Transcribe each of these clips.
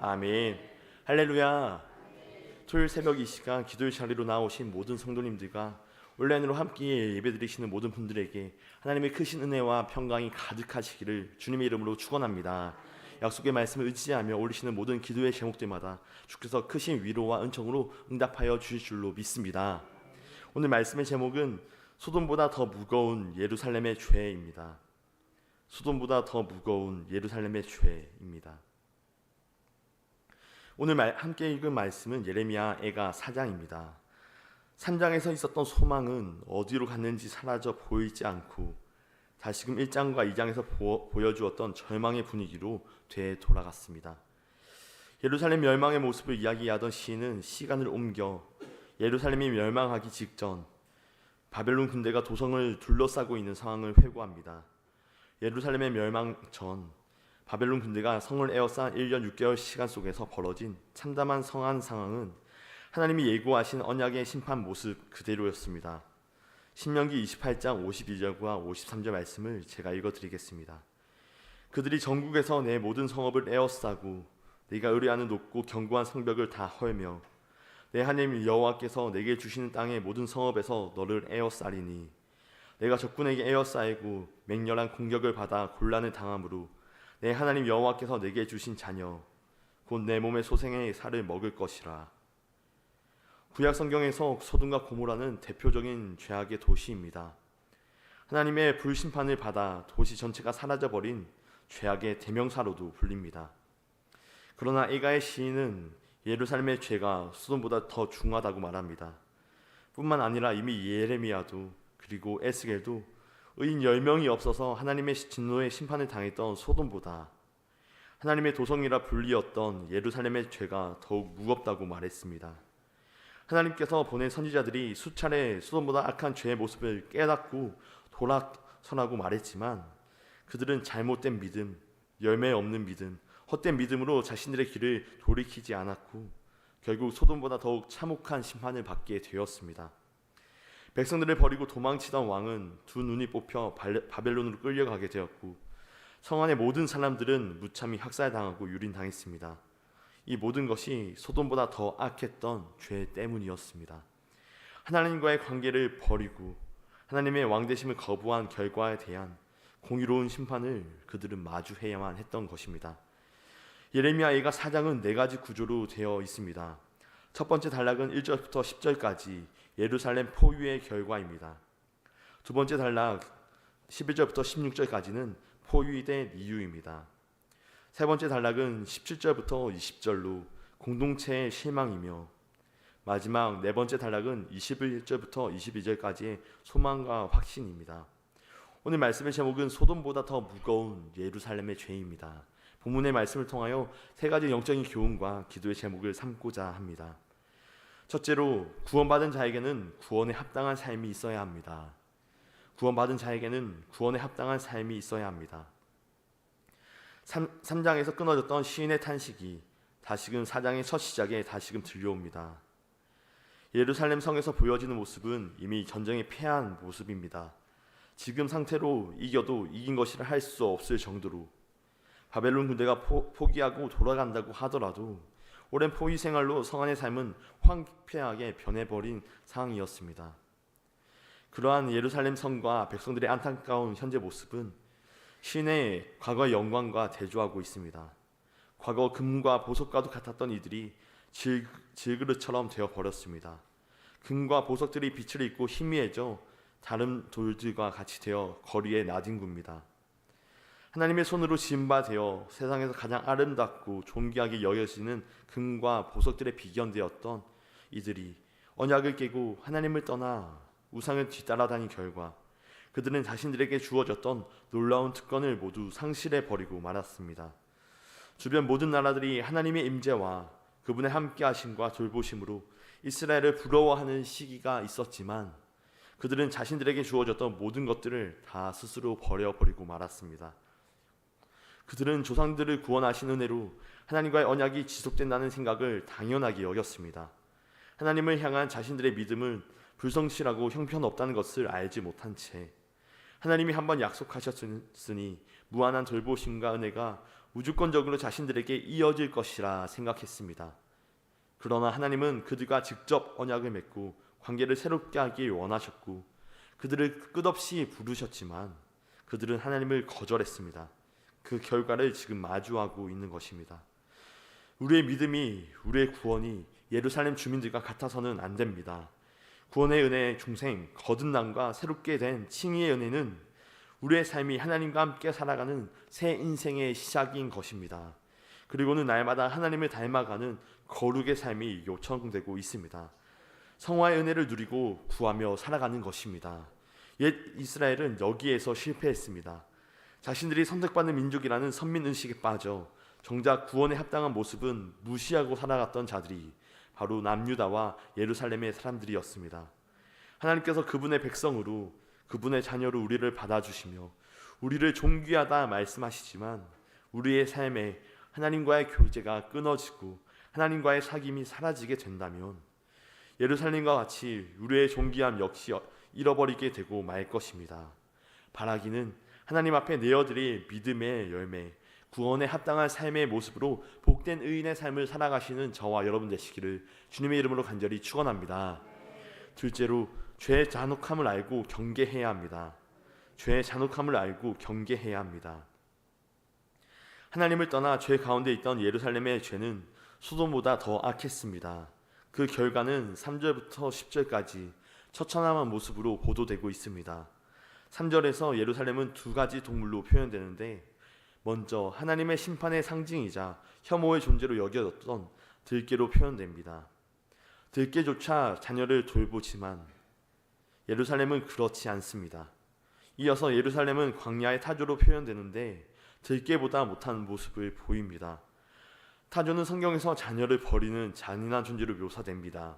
아멘. 할렐루야. 토요일 새벽 이 시간 기도의 자리로 나오신 모든 성도님들과 온라인으로 함께 예배드리시는 모든 분들에게 하나님의 크신 은혜와 평강이 가득하시기를 주님의 이름으로 축원합니다. 약속의 말씀을 의지하며 올리시는 모든 기도의 제목들마다 주께서 크신 위로와 은총으로 응답하여 주실 줄로 믿습니다. 오늘 말씀의 제목은 소돔보다 더 무거운 예루살렘의 죄입니다. 소돔보다 더 무거운 예루살렘의 죄입니다. 오늘 함께 읽은 말씀은 예레미야 애가 4장입니다. 3장에서 있었던 소망은 어디로 갔는지 사라져 보이지 않고 다시금 1장과 2장에서 보여주었던 절망의 분위기로 되돌아갔습니다. 예루살렘 멸망의 모습을 이야기하던 시인은 시간을 옮겨 예루살렘이 멸망하기 직전 바벨론 군대가 도성을 둘러싸고 있는 상황을 회고합니다. 예루살렘의 멸망 전 바벨론 군대가 성을 에워싼 1년 6개월 시간 속에서 벌어진 참담한 성한 상황은 하나님이 예고하신 언약의 심판 모습 그대로였습니다. 신명기 28장 52절과 53절 말씀을 제가 읽어드리겠습니다. 그들이 전국에서 내 모든 성읍을 에워싸고 네가 의뢰하는 높고 견고한 성벽을 다 헐며 내 하나님 여호와께서 내게 주시는 땅의 모든 성읍에서 너를 에워싸리니 내가 적군에게 에워싸이고 맹렬한 공격을 받아 곤란을 당함으로 내 하나님 여호와께서 내게 주신 자녀 곧 내 몸의 소생의 살을 먹을 것이라. 구약 성경에서 소돔과 고모라는 대표적인 죄악의 도시입니다. 하나님의 불심판을 받아 도시 전체가 사라져버린 죄악의 대명사로도 불립니다. 그러나 에가의 시인은 예루살렘의 죄가 소돔보다 더 중하다고 말합니다. 뿐만 아니라 이미 예레미야도 그리고 에스겔도 의인 10명이 없어서 하나님의 진노의 심판을 당했던 소돔보다 하나님의 도성이라 불리었던 예루살렘의 죄가 더욱 무겁다고 말했습니다. 하나님께서 보낸 선지자들이 수차례 소돔보다 악한 죄의 모습을 깨닫고 돌아서라고 말했지만 그들은 잘못된 믿음, 열매 없는 믿음, 헛된 믿음으로 자신들의 길을 돌이키지 않았고 결국 소돔보다 더욱 참혹한 심판을 받게 되었습니다. 백성들을 버리고 도망치던 왕은 두 눈이 뽑혀 바벨론으로 끌려가게 되었고 성 안의 모든 사람들은 무참히 학살당하고 유린당했습니다. 이 모든 것이 소돔보다 더 악했던 죄 때문이었습니다. 하나님과의 관계를 버리고 하나님의 왕되심을 거부한 결과에 대한 공의로운 심판을 그들은 마주해야만 했던 것입니다. 예레미야 애가 4장은 4가지 구조로 되어 있습니다. 첫 번째 단락은 1절부터 10절까지 예루살렘 포위의 결과입니다. 두 번째 단락 11절부터 16절까지는 포위된 이유입니다. 세 번째 단락은 17절부터 20절로 공동체의 실망이며 마지막 네 번째 단락은 21절부터 22절까지의 소망과 확신입니다. 오늘 말씀의 제목은 소돔보다 더 무거운 예루살렘의 죄입니다. 본문의 말씀을 통하여 3가지 영적인 교훈과 기도의 제목을 삼고자 합니다. 첫째로 구원받은 자에게는 구원에 합당한 삶이 있어야 합니다. 구원받은 자에게는 구원에 합당한 삶이 있어야 합니다. 3장에서 끊어졌던 시인의 탄식이 다시금 4장의 첫 시작에 다시금 들려옵니다. 예루살렘 성에서 보여지는 모습은 이미 전쟁에 패한 모습입니다. 지금 상태로 이겨도 이긴 것이라 할 수 없을 정도로 바벨론 군대가 포기하고 돌아간다고 하더라도 오랜 포위 생활로 성 안의 삶은 황폐하게 변해버린 상황이었습니다. 그러한 예루살렘 성과 백성들의 안타까운 현재 모습은 신의 과거의 영광과 대조하고 있습니다. 과거 금과 보석과도 같았던 이들이 질그릇처럼 되어버렸습니다. 금과 보석들이 빛을 입고 희미해져 다른 돌들과 같이 되어 거리에 나뒹굽니다. 하나님의 손으로 지은 바 되어 세상에서 가장 아름답고 존귀하게 여겨지는 금과 보석들의 비견되었던 이들이 언약을 깨고 하나님을 떠나 우상을 뒤따라다닌 결과 그들은 자신들에게 주어졌던 놀라운 특권을 모두 상실해버리고 말았습니다. 주변 모든 나라들이 하나님의 임재와 그분의 함께하심과 돌보심으로 이스라엘을 부러워하는 시기가 있었지만 그들은 자신들에게 주어졌던 모든 것들을 다 스스로 버려버리고 말았습니다. 그들은 조상들을 구원하신 은혜로 하나님과의 언약이 지속된다는 생각을 당연하게 여겼습니다. 하나님을 향한 자신들의 믿음은 불성실하고 형편없다는 것을 알지 못한 채 하나님이 한번 약속하셨으니 무한한 돌보심과 은혜가 무조건적으로 자신들에게 이어질 것이라 생각했습니다. 그러나 하나님은 그들과 직접 언약을 맺고 관계를 새롭게 하길 원하셨고 그들을 끝없이 부르셨지만 그들은 하나님을 거절했습니다. 그 결과를 지금 마주하고 있는 것입니다. 우리의 믿음이, 우리의 구원이 예루살렘 주민들과 같아서는 안 됩니다. 구원의 은혜의 중생, 거듭남과 새롭게 된 칭의의 은혜는 우리의 삶이 하나님과 함께 살아가는 새 인생의 시작인 것입니다. 그리고는 날마다 하나님을 닮아가는 거룩의 삶이 요청되고 있습니다. 성화의 은혜를 누리고 구하며 살아가는 것입니다. 옛 이스라엘은 여기에서 실패했습니다. 자신들이 선택받는 민족이라는 선민의식에 빠져 정작 구원에 합당한 모습은 무시하고 살아갔던 자들이 바로 남유다와 예루살렘의 사람들이었습니다. 하나님께서 그분의 백성으로, 그분의 자녀로 우리를 받아주시며 우리를 존귀하다 말씀하시지만 우리의 삶에 하나님과의 교제가 끊어지고 하나님과의 사귐이 사라지게 된다면 예루살렘과 같이 우리의 존귀함 역시 잃어버리게 되고 말 것입니다. 바라기는 하나님 앞에 내어드릴 믿음의 열매, 구원에 합당한 삶의 모습으로 복된 의인의 삶을 살아가시는 저와 여러분 되시기를 주님의 이름으로 간절히 축원합니다. 둘째로, 죄의 잔혹함을 알고 경계해야 합니다. 죄의 잔혹함을 알고 경계해야 합니다. 하나님을 떠나 죄 가운데 있던 예루살렘의 죄는 소돔보다 더 악했습니다. 그 결과는 3절부터 10절까지 처참한 모습으로 보도되고 있습니다. 3절에서 예루살렘은 두 가지 동물로 표현되는데 먼저 하나님의 심판의 상징이자 혐오의 존재로 여겨졌던 들깨로 표현됩니다. 들깨조차 자녀를 돌보지만 예루살렘은 그렇지 않습니다. 이어서 예루살렘은 광야의 타조로 표현되는데 들깨보다 못한 모습을 보입니다. 타조는 성경에서 자녀를 버리는 잔인한 존재로 묘사됩니다.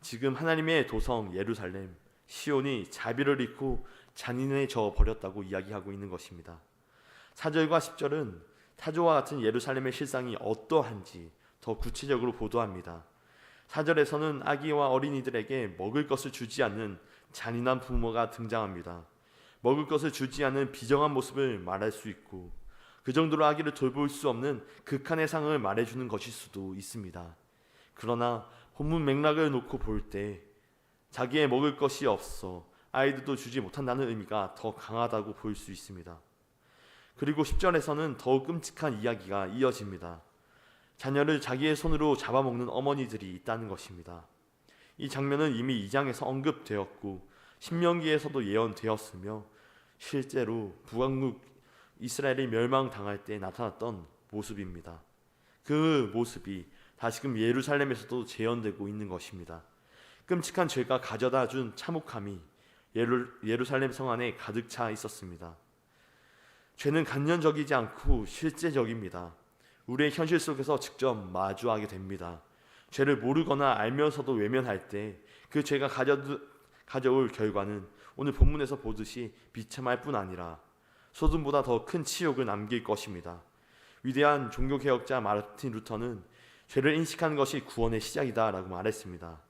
지금 하나님의 도성 예루살렘, 시온이 자비를 잃고 잔인해져 버렸다고 이야기하고 있는 것입니다. 4절과 10절은 타조와 같은 예루살렘의 실상이 어떠한지 더 구체적으로 보도합니다. 4절에서는 아기와 어린이들에게 먹을 것을 주지 않는 잔인한 부모가 등장합니다. 먹을 것을 주지 않는 비정한 모습을 말할 수 있고 그 정도로 아기를 돌볼 수 없는 극한의 상을 말해주는 것일 수도 있습니다. 그러나 본문 맥락을 놓고 볼 때 자기의 먹을 것이 없어 아이들도 주지 못한다는 의미가 더 강하다고 볼 수 있습니다. 그리고 10절에서는 더욱 끔찍한 이야기가 이어집니다. 자녀를 자기의 손으로 잡아먹는 어머니들이 있다는 것입니다. 이 장면은 이미 2장에서 언급되었고 신명기에서도 예언되었으며 실제로 북왕국 이스라엘이 멸망당할 때 나타났던 모습입니다. 그 모습이 다시금 예루살렘에서도 재현되고 있는 것입니다. 끔찍한 죄가 가져다 준 참혹함이 예루살렘 성 안에 가득 차 있었습니다. 죄는 간접적이지 않고 실제적입니다. 우리의 현실 속에서 직접 마주하게 됩니다. 죄를 모르거나 알면서도 외면할 때 그 죄가 가져올 결과는 오늘 본문에서 보듯이 비참할 뿐 아니라 소돔보다 더 큰 치욕을 남길 것입니다. 위대한 종교개혁자 마르틴 루터는 죄를 인식하는 것이 구원의 시작이다라고 말했습니다.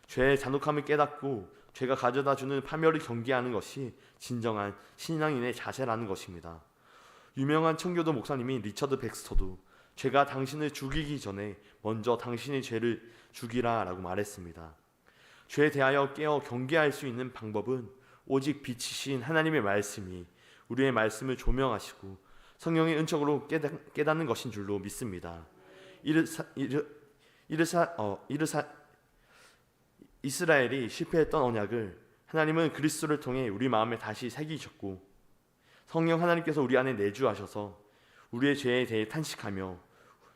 죄의 잔혹함을 깨닫고 죄가 가져다주는 파멸을 경계하는 것이 진정한 신앙인의 자세라는 것입니다. 유명한 청교도 목사님인 리처드 백스터도 죄가 당신을 죽이기 전에 먼저 당신의 죄를 죽이라 라고 말했습니다. 죄에 대하여 깨어 경계할 수 있는 방법은 오직 빛이신 하나님의 말씀이 우리의 말씀을 조명하시고 성령의 은총으로 깨닫는 것인 줄로 믿습니다. 이스라엘이 실패했던 언약을 하나님은 그리스도를 통해 우리 마음에 다시 새기셨고 성령 하나님께서 우리 안에 내주하셔서 우리의 죄에 대해 탄식하며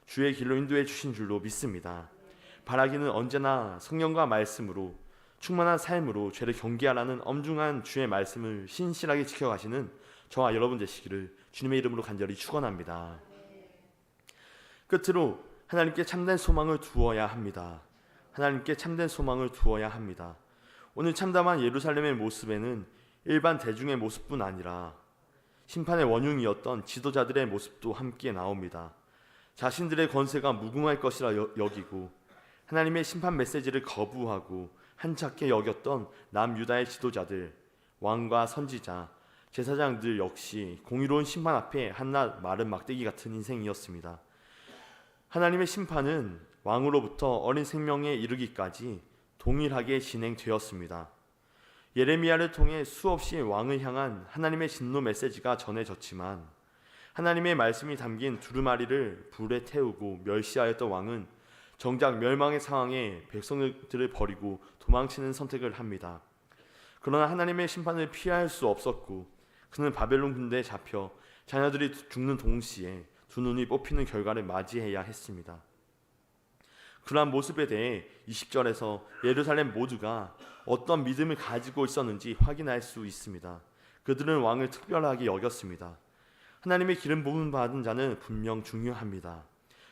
주의 길로 인도해 주신 줄로 믿습니다. 바라기는 언제나 성령과 말씀으로 충만한 삶으로 죄를 경계하라는 엄중한 주의 말씀을 신실하게 지켜가시는 저와 여러분 되시기를 주님의 이름으로 간절히 축원합니다. 끝으로 하나님께 참된 소망을 두어야 합니다. 하나님께 참된 소망을 두어야 합니다. 오늘 참담한 예루살렘의 모습에는 일반 대중의 모습뿐 아니라 심판의 원흉이었던 지도자들의 모습도 함께 나옵니다. 자신들의 권세가 무궁할 것이라 여기고 하나님의 심판 메시지를 거부하고 한착해 여겼던 남유다의 지도자들, 왕과 선지자, 제사장들 역시 공의로운 심판 앞에 한낱 마른 막대기 같은 인생이었습니다. 하나님의 심판은 왕으로부터 어린 생명에 이르기까지 동일하게 진행되었습니다. 예레미야를 통해 수없이 왕을 향한 하나님의 진노 메시지가 전해졌지만 하나님의 말씀이 담긴 두루마리를 불에 태우고 멸시하였던 왕은 정작 멸망의 상황에 백성들을 버리고 도망치는 선택을 합니다. 그러나 하나님의 심판을 피할 수 없었고 그는 바벨론 군대에 잡혀 자녀들이 죽는 동시에 두 눈이 뽑히는 결과를 맞이해야 했습니다. 그러한 모습에 대해 20절에서 예루살렘 모두가 어떤 믿음을 가지고 있었는지 확인할 수 있습니다. 그들은 왕을 특별하게 여겼습니다. 하나님의 기름 부음 받은 자는 분명 중요합니다.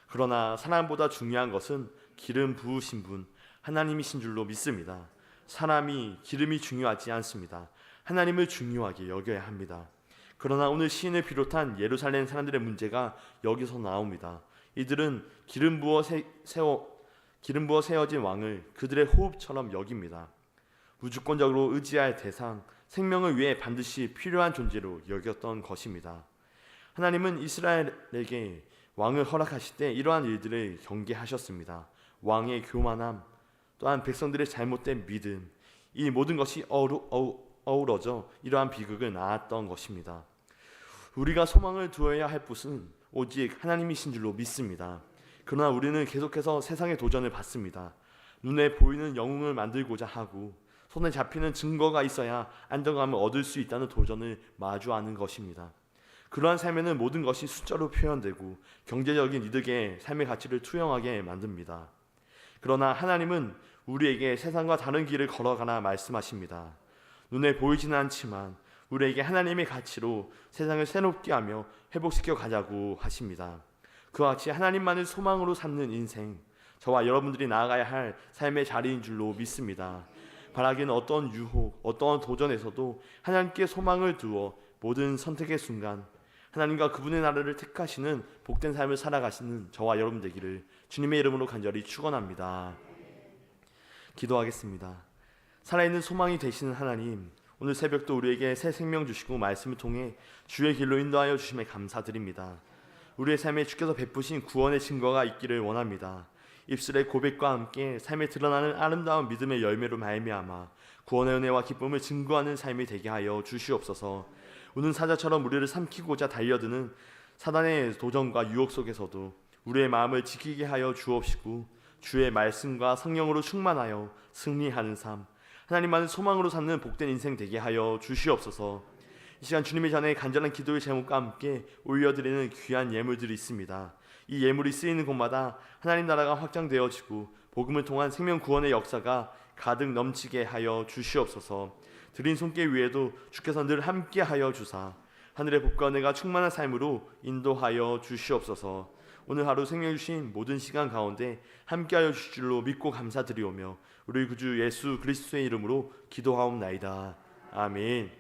그러나 사람보다 중요한 것은 기름 부으신 분 하나님이신 줄로 믿습니다. 사람이 기름이 중요하지 않습니다. 하나님을 중요하게 여겨야 합니다. 그러나 오늘 시인을 비롯한 예루살렘 사람들의 문제가 여기서 나옵니다. 이들은 기름 부어 세워진 왕을 그들의 호흡처럼 여깁니다. 무주권적으로 의지할 대상, 생명을 위해 반드시 필요한 존재로 여겼던 것입니다. 하나님은 이스라엘에게 왕을 허락하실 때 이러한 일들을 경계하셨습니다. 왕의 교만함, 또한 백성들의 잘못된 믿음, 이 모든 것이 어우러져 이러한 비극을 낳았던 것입니다. 우리가 소망을 두어야 할 곳은 오직 하나님이신 줄로 믿습니다. 그러나 우리는 계속해서 세상의 도전을 받습니다. 눈에 보이는 영웅을 만들고자 하고 손에 잡히는 증거가 있어야 안정감을 얻을 수 있다는 도전을 마주하는 것입니다. 그러한 삶에는 모든 것이 숫자로 표현되고 경제적인 이득에 삶의 가치를 투영하게 만듭니다. 그러나 하나님은 우리에게 세상과 다른 길을 걸어가라 말씀하십니다. 눈에 보이지는 않지만 우리에게 하나님의 가치로 세상을 새롭게 하며 회복시켜 가자고 하십니다. 그와 같이 하나님만을 소망으로 삼는 인생, 저와 여러분들이 나아가야 할 삶의 자리인 줄로 믿습니다. 바라기는 어떤 유혹, 어떤 도전에서도 하나님께 소망을 두어 모든 선택의 순간 하나님과 그분의 나라를 택하시는 복된 삶을 살아가시는 저와 여러분 되기를 주님의 이름으로 간절히 축원합니다. 기도하겠습니다. 살아있는 소망이 되시는 하나님, 오늘 새벽도 우리에게 새 생명 주시고 말씀을 통해 주의 길로 인도하여 주심에 감사드립니다. 우리의 삶에 주께서 베푸신 구원의 증거가 있기를 원합니다. 입술의 고백과 함께 삶에 드러나는 아름다운 믿음의 열매로 말미암아 구원의 은혜와 기쁨을 증거하는 삶이 되게 하여 주시옵소서. 우는 사자처럼 우리를 삼키고자 달려드는 사단의 도전과 유혹 속에서도 우리의 마음을 지키게 하여 주옵시고 주의 말씀과 성령으로 충만하여 승리하는 삶, 하나님만을 소망으로 삼는 복된 인생 되게 하여 주시옵소서. 이 시간 주님의 전에 간절한 기도의 제목과 함께 올려드리는 귀한 예물들이 있습니다. 이 예물이 쓰이는 곳마다 하나님 나라가 확장되어지고 복음을 통한 생명 구원의 역사가 가득 넘치게 하여 주시옵소서. 드린 손길 위에도 주께서 늘 함께하여 주사 하늘의 복과 은혜가 충만한 삶으로 인도하여 주시옵소서. 오늘 하루 생명 주신 모든 시간 가운데 함께하여 주실 줄로 믿고 감사드리오며 우리 구주 예수 그리스도의 이름으로 기도하옵나이다. 아멘.